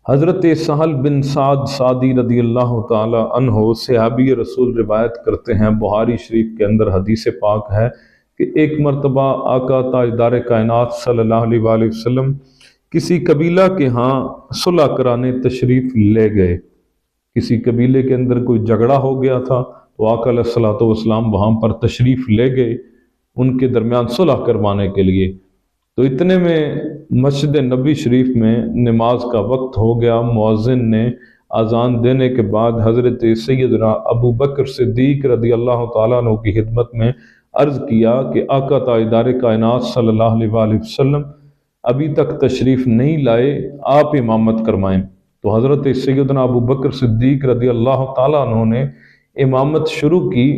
حضرت سہل بن سعد سعدی رضی اللہ تعالی عنہ صحابی رسول روایت کرتے ہیں، بخاری شریف کے اندر حدیث پاک ہے کہ ایک مرتبہ آقا تاجدار کائنات صلی اللہ علیہ وآلہ وسلم کسی قبیلہ کے ہاں صلح کرانے تشریف لے گئے۔ کسی قبیلے کے اندر کوئی جھگڑا ہو گیا تھا تو آقا علیہ الصلوۃ والسلام وہاں پر تشریف لے گئے ان کے درمیان صلح کروانے کے لیے۔ تو اتنے میں مسجد نبی شریف میں نماز کا وقت ہو گیا۔ مؤذن نے اذان دینے کے بعد حضرت سیدنا ابو بکر صدیق رضی اللہ تعالیٰ عنہ کی خدمت میں عرض کیا کہ آقا تاجدار کائنات صلی اللہ علیہ وآلہ وسلم ابھی تک تشریف نہیں لائے، آپ امامت کرمائیں۔ تو حضرت سیدنا ابو بکر صدیق رضی اللہ تعالیٰ عنہ نے امامت شروع کی۔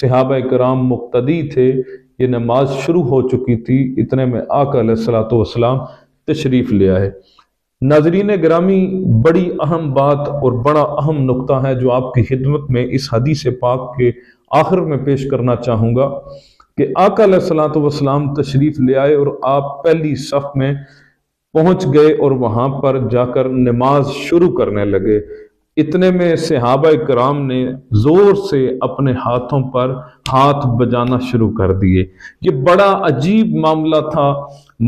صحابہ کرام مقتدی تھے، یہ نماز شروع ہو چکی تھی، اتنے میں آقا علیہ الصلوۃ والسلام تشریف لے آئے۔ ناظرین گرامی، بڑی اہم بات اور بڑا اہم نقطہ ہے جو آپ کی خدمت میں اس حدیث پاک کے آخر میں پیش کرنا چاہوں گا کہ آقا علیہ الصلوۃ والسلام تشریف لے آئے اور آپ پہلی صف میں پہنچ گئے اور وہاں پر جا کر نماز شروع کرنے لگے۔ اتنے میں صحابہ کرام نے زور سے اپنے ہاتھوں پر ہاتھ بجانا شروع کر دیے۔ یہ بڑا عجیب معاملہ تھا۔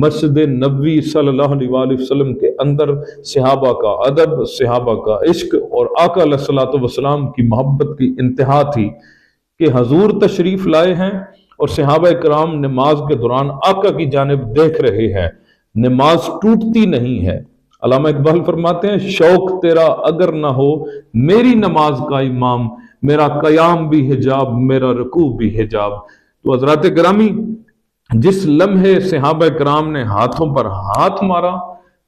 مسجد نبوی صلی اللہ علیہ وآلہ وسلم کے اندر صحابہ کا ادب، صحابہ کا عشق اور آقا علیہ الصلوۃ والسلام کی محبت کی انتہا تھی کہ حضور تشریف لائے ہیں اور صحابہ کرام نماز کے دوران آقا کی جانب دیکھ رہے ہیں۔ نماز ٹوٹتی نہیں ہے۔ علامہ اقبال فرماتے ہیں، شوق تیرا اگر نہ ہو میری نماز کا امام، میرا قیام بھی حجاب، میرا رکوع بھی حجاب۔ تو حضرات گرامی، جس لمحے صحابہ کرام نے ہاتھوں پر ہاتھ مارا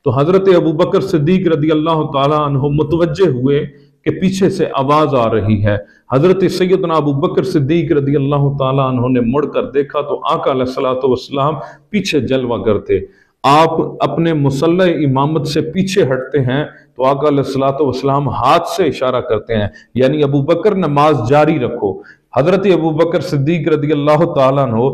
تو حضرت ابو بکر صدیق رضی اللہ تعالیٰ عنہ متوجہ ہوئے کہ پیچھے سے آواز آ رہی ہے۔ حضرت سیدنا ابو بکر صدیق رضی اللہ تعالیٰ عنہ نے مڑ کر دیکھا تو آقا علیہ الصلوۃ والسلام پیچھے جلوہ گر تھے۔ آپ اپنے مصلی امامت سے پیچھے ہٹتے ہیں تو آقا علیہ الصلوۃ والسلام ہاتھ سے اشارہ کرتے ہیں، یعنی ابو بکر نماز جاری رکھو۔ حضرت ابو بکر صدیق رضی اللہ تعالیٰ عنہ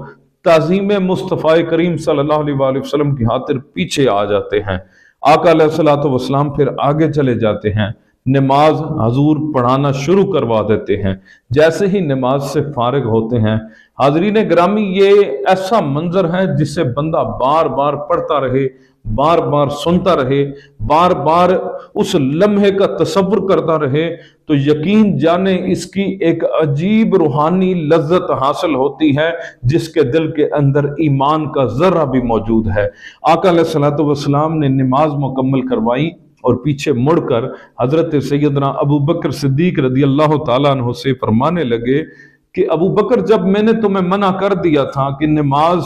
تعظیم مصطفیٰ کریم صلی اللہ علیہ وآلہ وسلم کی خاطر پیچھے آ جاتے ہیں۔ آقا علیہ الصلوۃ والسلام پھر آگے چلے جاتے ہیں، نماز حضور پڑھانا شروع کروا دیتے ہیں۔ جیسے ہی نماز سے فارغ ہوتے ہیں، حاضرین گرامی، یہ ایسا منظر ہے جسے بندہ بار بار پڑھتا رہے، بار بار سنتا رہے، بار بار اس لمحے کا تصور کرتا رہے تو یقین جانے اس کی ایک عجیب روحانی لذت حاصل ہوتی ہے جس کے دل کے اندر ایمان کا ذرہ بھی موجود ہے۔ آقا علیہ الصلوۃ والسلام نے نماز مکمل کروائی اور پیچھے مڑ کر حضرت سیدنا ابو بکر صدیق رضی اللہ تعالیٰ عنہ سے فرمانے لگے کہ ابو بکر، جب میں نے تمہیں منع کر دیا تھا کہ نماز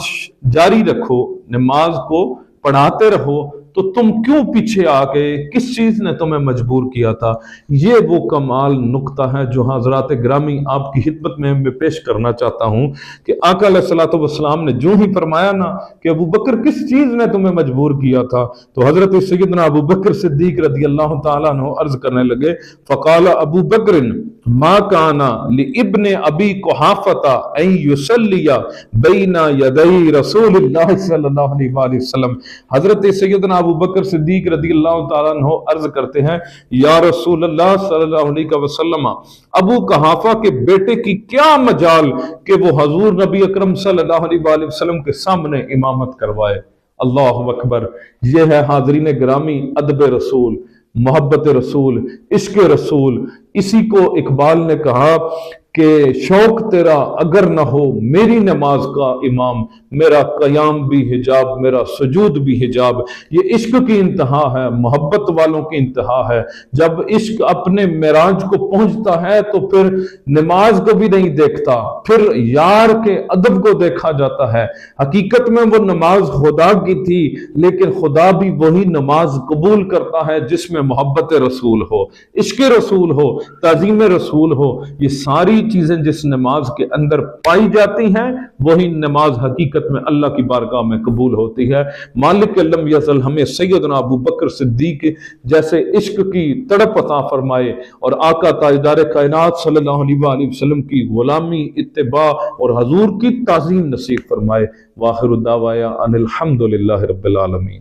جاری رکھو، نماز کو پڑھاتے رہو، تو تم کیوں پیچھے آ گئے؟ کس چیز نے تمہیں مجبور کیا تھا؟ یہ وہ کمال نقطہ ہے جو حضرات گرامی آپ کی خدمت میں پیش کرنا چاہتا ہوں کہ آقا علیہ الصلوۃ والسلام نے جو ہی فرمایا نا کہ ابو بکر کس چیز نے تمہیں مجبور کیا تھا، تو حضرت سیدنا ابو بکر صدیق رضی اللہ تعالیٰ عنہ عرض کرنے لگے، فقال ابو بکر ما کان لابن ابی قحافہ ان یصلی بین یدی رسول اللہ صلی اللہ علیہ وآلہ وسلم۔ حضرت سیدنا ابو بکر صدیق رضی اللہ تعالیٰ عنہ عرض کرتے ہیں، یا رسول اللہ صلی اللہ علیہ وسلم، ابو قحافہ کے بیٹے کی کیا مجال کہ وہ حضور نبی اکرم صلی اللہ علیہ وآلہ وسلم کے سامنے امامت کروائے۔ اللہ اکبر! یہ ہے حاضرین گرامی ادب رسول، محبت رسول، عشق رسول۔ اسی کو اقبال نے کہا کہ شوق تیرا اگر نہ ہو میری نماز کا امام، میرا قیام بھی حجاب، میرا سجود بھی حجاب۔ یہ عشق کی انتہا ہے، محبت والوں کی انتہا ہے۔ جب عشق اپنے معراج کو پہنچتا ہے تو پھر نماز کو بھی نہیں دیکھتا، پھر یار کے ادب کو دیکھا جاتا ہے۔ حقیقت میں وہ نماز خدا کی تھی، لیکن خدا بھی وہی نماز قبول کرتا ہے جس میں محبت رسول ہو، عشق رسول ہو، تعظیم رسول ہو۔ یہ ساری چیزیں جس نماز کے اندر پائی جاتی ہیں وہی نماز حقیقت میں اللہ کی بارگاہ میں قبول ہوتی ہے۔ مالک لم یزل ہمیں سیدنا ابو بکر صدیق جیسے عشق کی تڑپ عطا فرمائے اور آقا تاجدار کائنات صلی اللہ علیہ وآلہ وسلم کی غلامی، اتباع اور حضور کی تعظیم نصیب فرمائے۔ وآخر دعوایا ان الحمد للہ رب العالمین۔